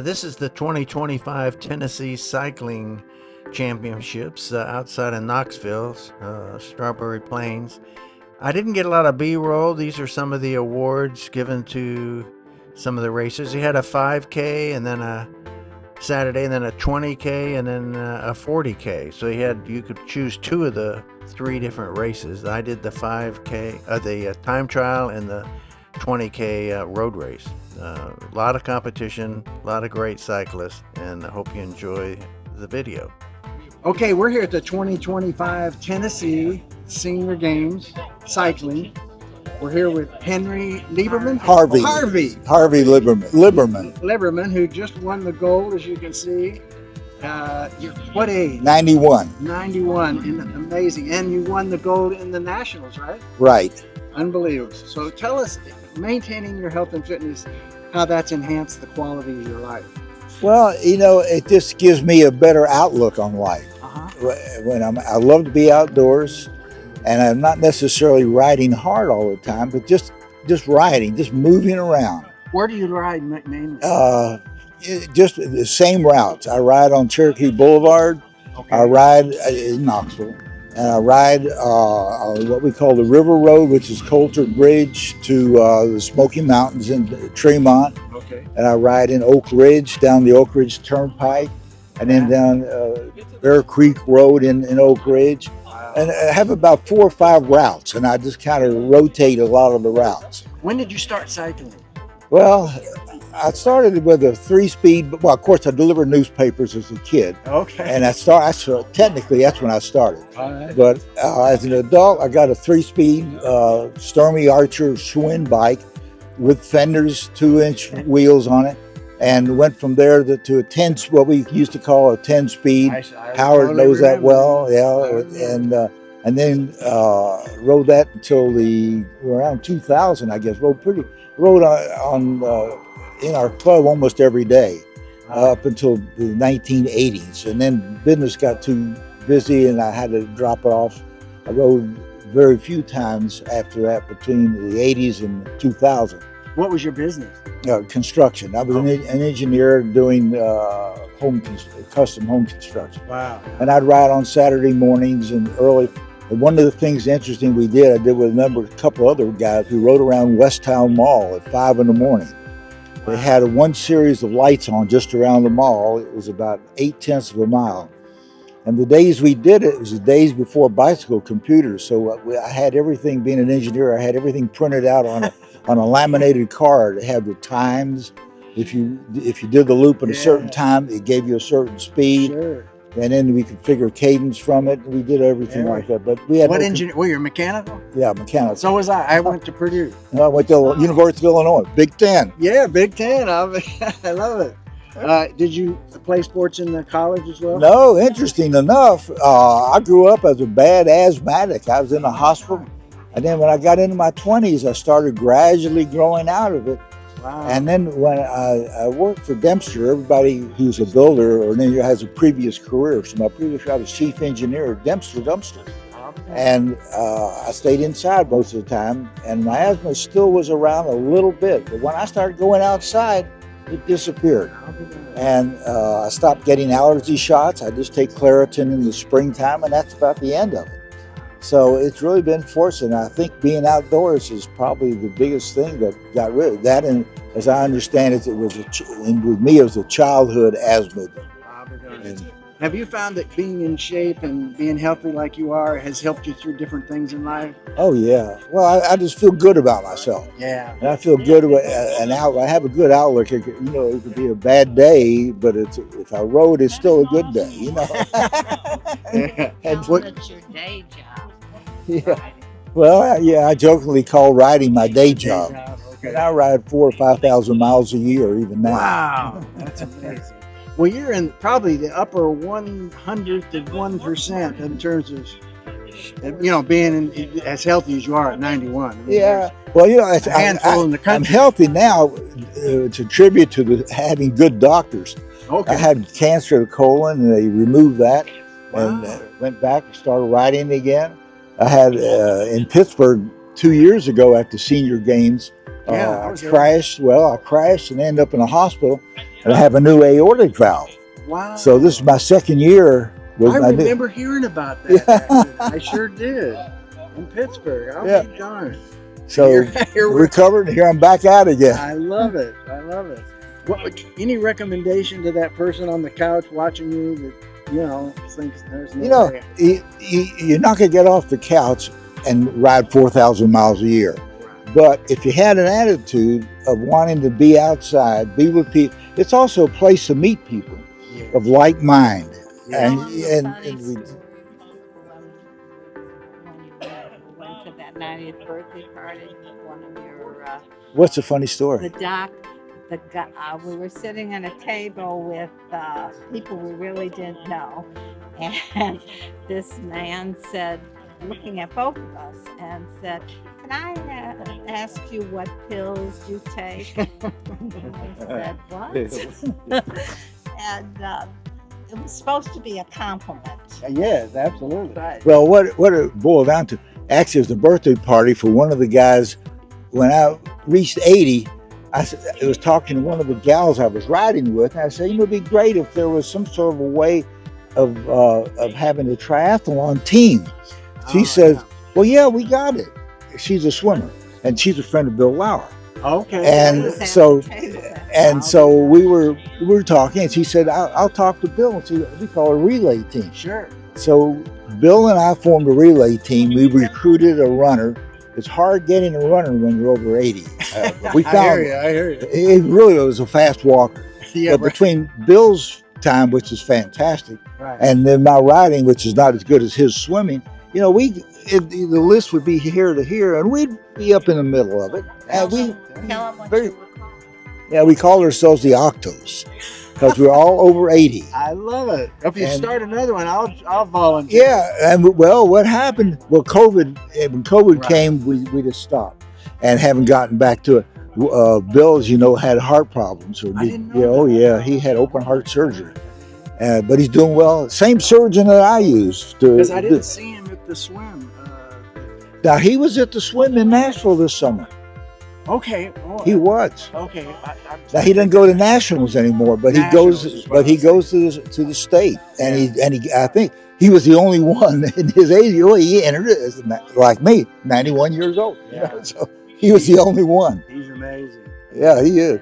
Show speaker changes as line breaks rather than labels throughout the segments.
This is the 2025 Tennessee Cycling Championships outside of Knoxville, Strawberry Plains. I didn't get a lot of B-roll. These are some of the awards given to some of the racers. He had a 5K and then a Saturday, and then a 20K and then a 40K. So you could choose two of the three different races. I did the 5K, the time trial, and the 20K road race. A lot of competition, a lot of great cyclists, and I hope you enjoy the video.
Okay, we're here at the 2025 Tennessee Senior Games Cycling. We're here with Henry Liberman?
Harvey
Liberman, who just won the gold, as you can see. What age?
91.
91, amazing. And you won the gold in the Nationals, right?
Right.
Unbelievable. So tell us, maintaining your health and fitness, how that's enhanced the quality of your life.
Well, it just gives me a better outlook on life. When I love to be outdoors, and I'm not necessarily riding hard all the time, but just riding, just moving around.
Where do you ride mainly?
Just the same routes. I ride on Cherokee Boulevard. Okay. I ride in Knoxville, and I ride what we call the River Road, which is Coulter Bridge to the Smoky Mountains in Tremont.
Okay.
And I ride in Oak Ridge, down the Oak Ridge Turnpike, and then down Bear Creek Road in Oak Ridge. And I have about 4 or 5 routes, and I just kind of rotate a lot of the routes.
When did you start cycling?
Well, I started with a 3-speed. Well, of course, I delivered newspapers as a kid.
Okay.
And technically, that's when I started.
All right.
But as an adult, I got a 3-speed Stormy Archer Schwinn bike with fenders, 2-inch wheels on it, and went from there to a 10, what we used to call a 10-speed. Howard
totally
knows that well,
yeah.
And then rode that until around 2000, I guess. Rode on in our club almost every day up until the 1980s, and then business got too busy and I had to drop it off. I rode very few times after that between the 80s and 2000.
What was your business?
Construction. I was an engineer doing custom home construction.
Wow.
And I'd ride on Saturday mornings and early. And one of the things interesting I did with a couple other guys who rode around Westtown Mall at 5 in the morning. Wow. They had one series of lights on just around the mall. It was about 0.8 of a mile. And the days we did it was the days before bicycle computers. So I had everything, being an engineer, I had everything printed out on a laminated card. It had the times. If you did the loop at a certain time, it gave you a certain speed.
Sure.
And then we could figure cadence from it. We did everything like that. But we had
what engineer? Well, you're mechanical?
Yeah, mechanical.
So was I. I went to Purdue.
I went to University of Illinois, Big Ten.
Yeah, Big Ten. I love it. Did you play sports in the college as well?
No, interesting enough, I grew up as a bad asthmatic. I was in the hospital. And then when I got into my 20s, I started gradually growing out of it.
Wow.
And then when I worked for Dempster, everybody who's a builder or an engineer has a previous career. So my previous job was chief engineer at Dempster Dumpster. And I stayed inside most of the time. And my asthma still was around a little bit. But when I started going outside, it disappeared. And I stopped getting allergy shots. I just take Claritin in the springtime, and that's about the end of it. So it's really been fortunate. I think being outdoors is probably the biggest thing that got rid of that. And as I understand it, with me, it was a childhood asthma.
Have you found that being in shape and being healthy like you are has helped you through different things in life?
Oh, yeah. Well, I just feel good about myself.
Yeah.
And I feel good about I have a good outlook. It could be a bad day, but if I rode, it's still a good day,
Yeah.
That's your day job.
Yeah. Well, I jokingly call riding my day job.
Okay.
And I ride 4,000 or 5,000 miles a year, even now.
Wow, that's amazing. Well, you're in probably the upper 100th of 1% in terms of, being as healthy as you are at 91. I mean,
Yeah. Well, it's
a handful in the country.
I'm healthy now to attribute to having good doctors.
Okay.
I had cancer of the colon, and they removed that.
Wow.
And went back and started riding again. I had in Pittsburgh 2 years ago after senior games.
Yeah,
I crashed and ended up in a hospital. and I have a new aortic valve.
Wow.
So this is my second year.
I remember hearing about that. Actually. I sure did. In Pittsburgh. I'll be darned.
So recovered, here I'm back out again.
I love it. I love it. What, any recommendation to that person on the couch watching you that, thinks there's no way?
You're not going to get off the couch and ride 4,000 miles a year. But if you had an attitude of wanting to be outside, be with people, it's also a place to meet people of like mind.
And when you went to that 90th birthday party, one of your
what's a funny story?
We were sitting at a table with people we really didn't know, and this man said, looking at both of us, and said, "Can I ask you what pills you take?" And we said, "What?" And it was supposed to be a compliment.
Yes, absolutely.
But
Well, what it boiled down to, actually, it was a birthday party for one of the guys. When I reached 80, I was talking to one of the gals I was riding with, and I said, it'd be great if there was some sort of a way of having a triathlon team. She says, well, yeah, we got it. She's a swimmer, and she's a friend of Bill Lauer.
Okay.
And so we were talking, and she said, I'll talk to Bill and see what we call a relay team.
Sure.
So Bill and I formed a relay team. We recruited a runner. It's hard getting a runner when you're over 80. We found
I hear you.
it really was a fast walker.
Yeah,
But between Bill's time, which is fantastic,
right.
and then my riding, which is not as good as his swimming, the list would be here to here, and we'd be up in the middle of it. And
tell them what you were called.
we called ourselves the Octos because we're all over 80.
I love it. If you start another one, I'll volunteer.
Yeah, and what happened? Well, when COVID came, we just stopped and haven't gotten back to it. Bill, as you know, had heart problems.
I didn't know that.
He had open heart surgery, but he's doing well. Same surgeon that I used.
Because I didn't see him at the swim.
Now he was at the swim in Nashville this summer.
Okay. Oh,
He was.
Okay.
Now he doesn't go to nationals anymore, but he goes to the state, and he I think he was the only one in his age. He entered it as like me, 91 years old.
Yeah.
So he was the only one.
He's amazing.
Yeah, he is,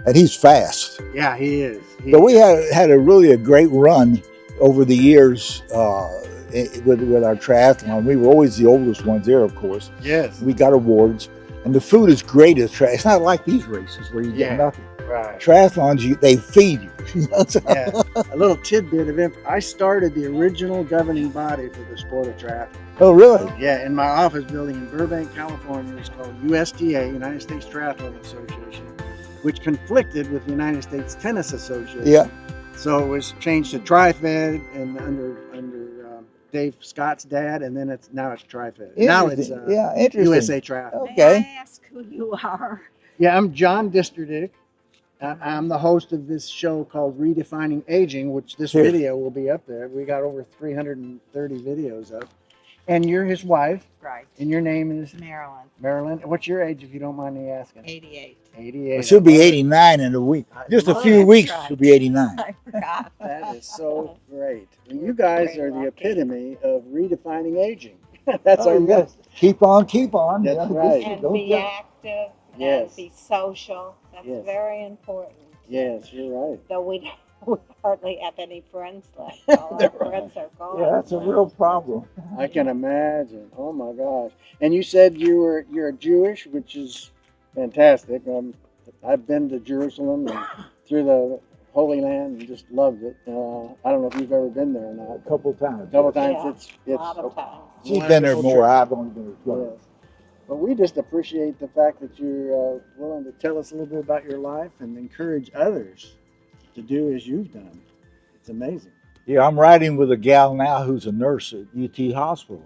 and he's fast.
Yeah, he is.
But we had a great run over the years with our triathlon. We were always the oldest ones there, of course.
Yes.
We got awards. And the food is great at it's not like these races where you get nothing.
Right.
Triathlons, they feed you.
Yeah. A little tidbit of info. I started the original governing body for the sport of triathlon.
Oh, really?
Yeah, in my office building in Burbank, California. It's called USTA, United States Triathlon Association, which conflicted with the United States Tennis Association.
Yeah.
So it was changed to TriFed and under Dave Scott's dad, and then now it's TriFed. Now it's
interesting.
USA Triathlon.
Okay.
May I ask who you are?
Yeah, I'm John Disterdick. I'm the host of this show called Redefining Aging, which this video will be up there. We got over 330 videos up. And you're his wife.
Right.
And your name is?
Marilyn.
Marilyn. What's your age, if you don't mind me asking?
88.
88.
She'll be 89 in a week. Just a few weeks, she'll be 89.
I forgot.
That is so great. Well, you guys are the epitome of redefining aging. That's our
yes. Keep on.
That's right.
And be active
Yes.
and be social. That's
Yes.
very important.
Yes, you're right.
Though we hardly have any friends left. All our friends are gone.
Yeah, that's a real problem.
I can imagine. Oh my gosh! And you said you're Jewish, which is fantastic. I've been to Jerusalem and through the Holy Land and just loved it. I don't know if you've ever been there or not.
A couple times.
A couple times.
Yeah,
It's
a lot of times.
She's been there more. I've only been there twice.
Yes. But we just appreciate the fact that you're willing to tell us a little bit about your life and encourage others to do as you've done. It's amazing.
Yeah, I'm riding with a gal now who's a nurse at UT Hospital.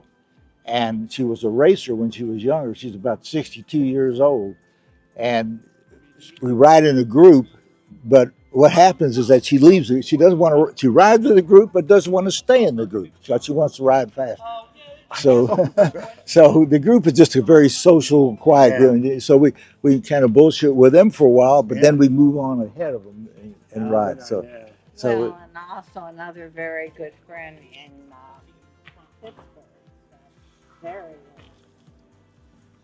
And she was a racer when she was younger. She's about 62 years old. And we ride in a group, but what happens is that she leaves. She doesn't want to, she rides with the group, but doesn't want to stay in the group. She wants to ride fast. So, so the group is just a very social, quiet group. So we kind of bullshit with them for a while, but then we move on ahead of them. and right. So so
Well, and also another very good friend in Pittsburgh. Very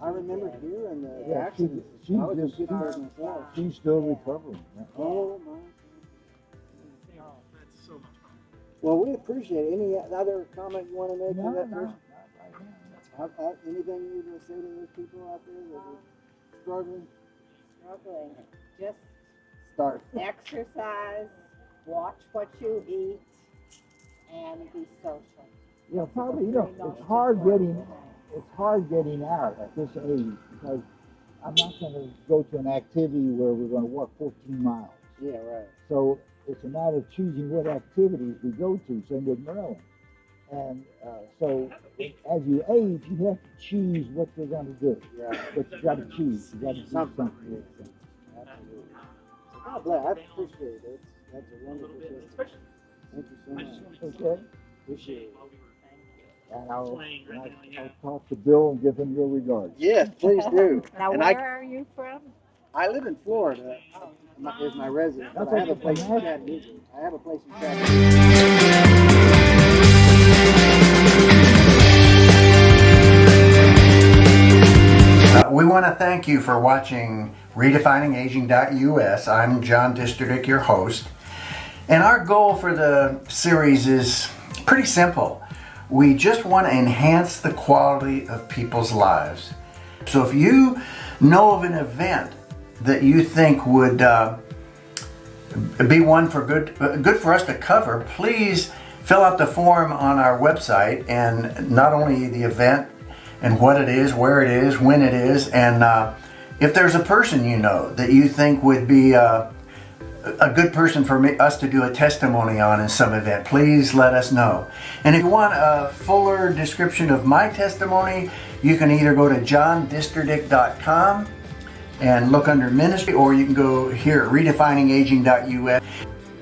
I remember hearing the
yeah,
accident.
she's
I was in
just
Pittsburgh myself.
she's still recovering. Yeah.
Oh my. Well, we appreciate it. Any other comment you want to make on that person? Anything you would say to those people out there that are struggling?
Just
Start.
exercise, watch what you eat, and be social.
Yeah, probably. It's hard getting out at this age because I'm not going to go to an activity where we're going to walk 14 miles.
Yeah, right.
So it's a matter of choosing what activities we go to. Same with Marilyn. And so as you age, you have to choose what you're going to do.
Right.
But you got to choose. You got to do something.
Absolutely. God bless. I appreciate it. That's a wonderful system. Thank you so much.
Okay.
Appreciate it.
And I'll talk to Bill and give him your regards.
Yes, please do.
Now,
And
where are you from?
I live in Florida. Is my residence. But I have a place in Chattanooga. I have a place in Chattanooga.
We want to thank you for watching redefiningaging.us. I'm John District, your host. And our goal for the series is pretty simple. We just want to enhance the quality of people's lives. So if you know of an event that you think would be one for good for us to cover, please fill out the form on our website, and not only the event and what it is, where it is, when it is, and if there's a person you know that you think would be a good person for us to do a testimony on in some event, please let us know. And if you want a fuller description of my testimony, you can either go to johndistrict.com and look under ministry, or you can go here at redefiningaging.us.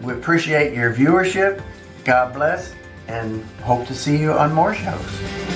We appreciate your viewership. God bless, and hope to see you on more shows.